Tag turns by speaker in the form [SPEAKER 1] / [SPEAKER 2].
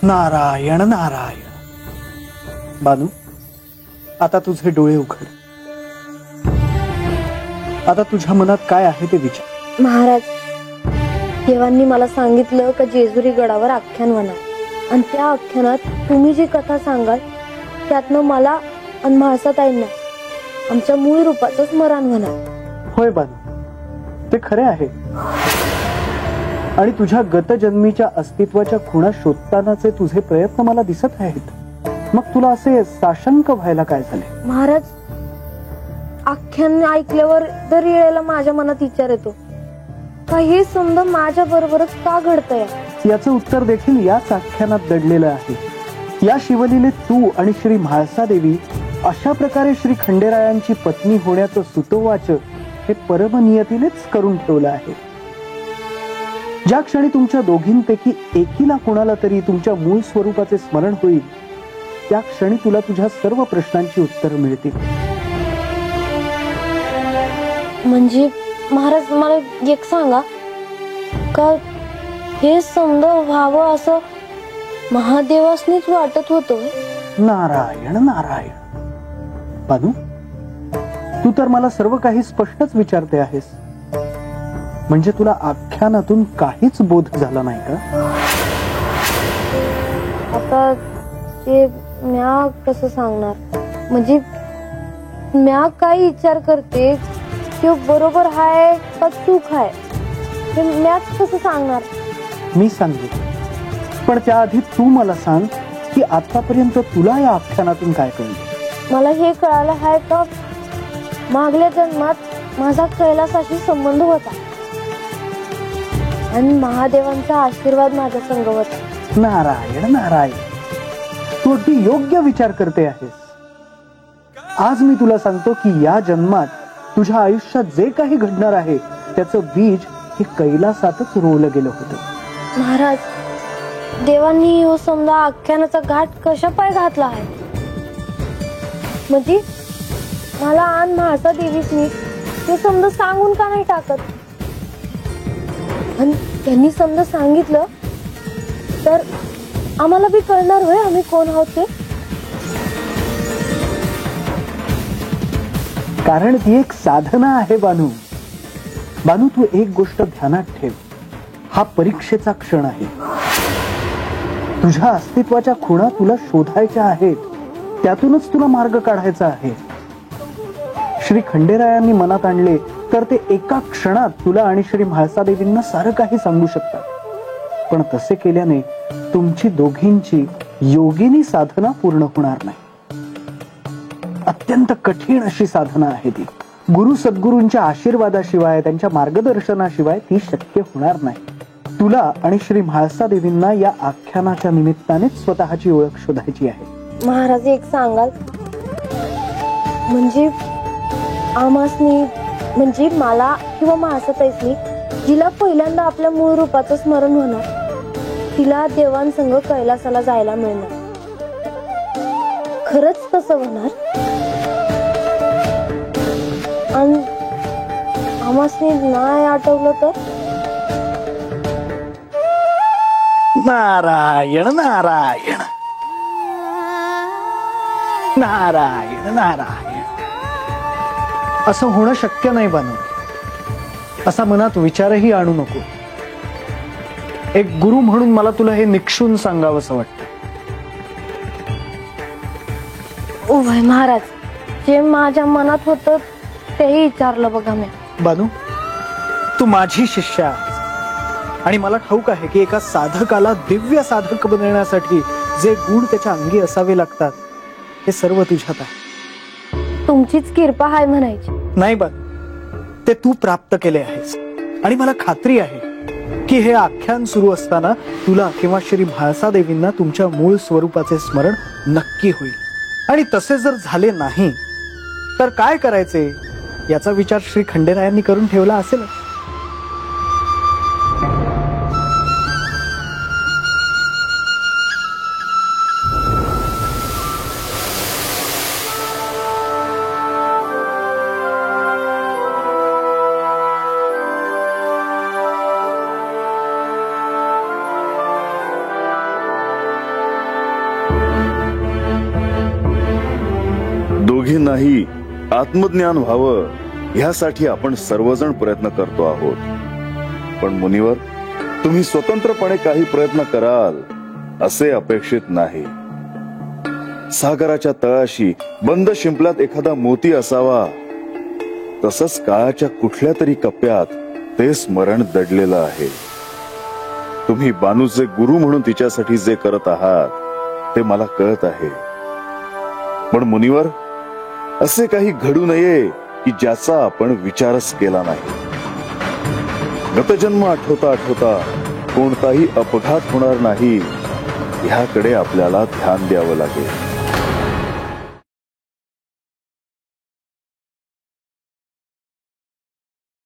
[SPEAKER 1] नारायण नारायण. बानू, आता तुझे डोळे उघड. आता तुझ्या मनात काय आहे ते विचार.
[SPEAKER 2] महाराज, देवांनी मला सांगितलं का जेजुरी गडावर आख्यान होणार आणि त्या आख्यानात तुम्ही जी कथा सांगाल त्यातनं मला आणि म्हाळसाताईंना आमच्या मूळ रूपाचं स्मरण होणार.
[SPEAKER 1] होय बानू, ते खरे आहे. आणि तुझ्या गतजन्मीच्या अस्तित्वाच्या खुणा शोधतानाचे तुझे प्रयत्न मला दिसत आहेत. मग तुला असे साशंक व्हायला काय झाले?
[SPEAKER 2] महाराज, आख्यान ऐकल्यावर दर वेळेला माझ्या मनात विचार येतो का हे समजा माझ्या बरोबरच का घडतंय.
[SPEAKER 1] याचं उत्तर देखील याच आख्यानात दडलेलं आहे. या शिवलीलेत तू आणि श्री म्हाळसादेवी अशा प्रकारे श्री खंडेरायांची पत्नी होण्याचं सुतोवाच हे परमनियतीनेच करून ठेवलं आहे. ज्या क्षणी तुमच्या दोघींपैकी एकीला कोणाला तरी तुमच्या मूळ स्वरूपाचे स्मरण होईल त्या क्षणी तुला तुझ्या सर्व प्रश्नांची उत्तरं मिळतील.
[SPEAKER 2] म्हणजे महाराज, मला एक सांगा का हे समजा व्हावं असं महादेवासनीच वाटत होतं.
[SPEAKER 1] नारायण नारायण. बानू, तू तर मला सर्व काही स्पष्टच विचारते आहेस. म्हणजे तुला आख्यानातून काहीच बोध झाला नाही का?
[SPEAKER 2] आता ते म्या कसं सांगणार. म्हणजे म्या काय विचार करते तो बरोबर आहे का चूक आहे हे म्याच कसं सांगणार.
[SPEAKER 1] मी सांगेन, पण त्याआधी तू मला सांग की आतापर्यंत तुला या आख्यानातून काय कळलं?
[SPEAKER 2] मला हे कळालं आहे का मागल्या जन्मात माझा कैलासाशी संबंध होता आणि महादेवांचा आशीर्वाद माझ्या संग होता.
[SPEAKER 1] नारायण नारायण. तू अगदी योग्य विचार करते आहेस. आज मी तुला सांगतो की या जन्मात तुझ्या आयुष्यात जे काही घडणार आहे त्याचं बीज हे कैलासातच रोवलं गेलं होतं.
[SPEAKER 2] महाराज, देवांनी हो समजा आख्यानाचा घाट कशा पाय घातला आहे. म्हणजे मला आन म्हाळसा देवीसनी हे समजा सांगून का नाही टाकत. आणि त्यांनी समजा सांगितलं तर आम्हाला बी कळणार होय आम्ही कोण आहोत ते.
[SPEAKER 1] कारण ती एक साधना आहे बानू. बानू, तू एक गोष्ट ध्यानात ठेव. हा परीक्षेचा क्षण आहे. तुझ्या अस्तित्वाच्या खुणा तुला शोधायच्या आहेत. त्यातूनच तुला मार्ग काढायचा आहे. श्री खंडेरायांनी मनात आणले तर ते एका क्षणात तुला आणि श्री म्हाळसादेवींना सारं काही सांगू शकतात. पण तसे केल्याने तुमची दोघींची योगिनी साधना पूर्ण होणार नाही. अत्यंत कठीण अशी साधना आहे ती. गुरु सद्गुरूंच्या आशीर्वादाशिवाय त्यांच्या मार्गदर्शनाशिवाय ती शक्य होणार नाही. तुला आणि श्री म्हाळसादेवींना या आख्यानाच्या निमित्तानेच स्वतःची ओळख शोधायची आहे.
[SPEAKER 2] महाराज, एक सांगाल म्हणजे आमासनी म्हणजे मला किंवा म्हाळसाताईसनी जिला पहिल्यांदा आपल्या मूळ रूपाचं स्मरण होणार तिला देवांसंग कैलासाला जायला मिळणार. खरंच तसं होणार. आणि आमासनी नाही आठवलं तर.
[SPEAKER 1] नारायण नारायण. नारायण नारायण. असं होणं शक्य नाही बानू. असा मनात विचारही आणू नको. एक गुरु म्हणून मला तुला हे निक्षून सांगावंसं वाटतं.
[SPEAKER 2] ओ भाई महाराज, जे माझ्या मनात होतं तेही विचारलं बघा मी.
[SPEAKER 1] बानू, तू माझी शिष्य आहेस आणि मला ठाऊक आहे की एका साधकाला दिव्य साधक बनण्यासाठी जे गुण त्याच्या अंगी असावे लागतात हे सर्व तुझ्यात आहे.
[SPEAKER 2] तुमचीच कृपा आहे म्हणायची.
[SPEAKER 1] नाही बानू, ते तू प्राप्त केले आहेस. आणि मला खात्री आहे की हे आख्यान सुरू असताना तुला किंवा श्री म्हाळसादेवींना तुमच्या मूळ स्वरूपाचे स्मरण नक्की होईल. आणि तसे जर झाले नाही तर काय करायचे याचा विचार श्री खंडेरायांनी करून ठेवला असेल.
[SPEAKER 3] दोघींनाही आत्मज्ञान व्हावं ह्यासाठी आपण सर्वजण प्रयत्न करतो आहोत. पण मुनिवर, तुम्ही स्वतंत्रपणे काही प्रयत्न कराल असे अपेक्षित नाही. सागराच्या तळाशी बंद शिंपल्यात एखादा मोती असावा, तसंच काळाच्या कुठल्या तरी कप्प्यात ते स्मरण दडलेलं आहे. तुम्ही बानूचे गुरु म्हणून तिच्यासाठी जे करत आहात ते मला कळत आहे. पण मुनिवर, असे काही घडू नये की ज्याचा आपण विचारच केला नाही. गतजन्म आठवता आठवता कोणताही अपघात होणार नाही ह्याकडे आपल्याला ध्यान द्यावं लागेल.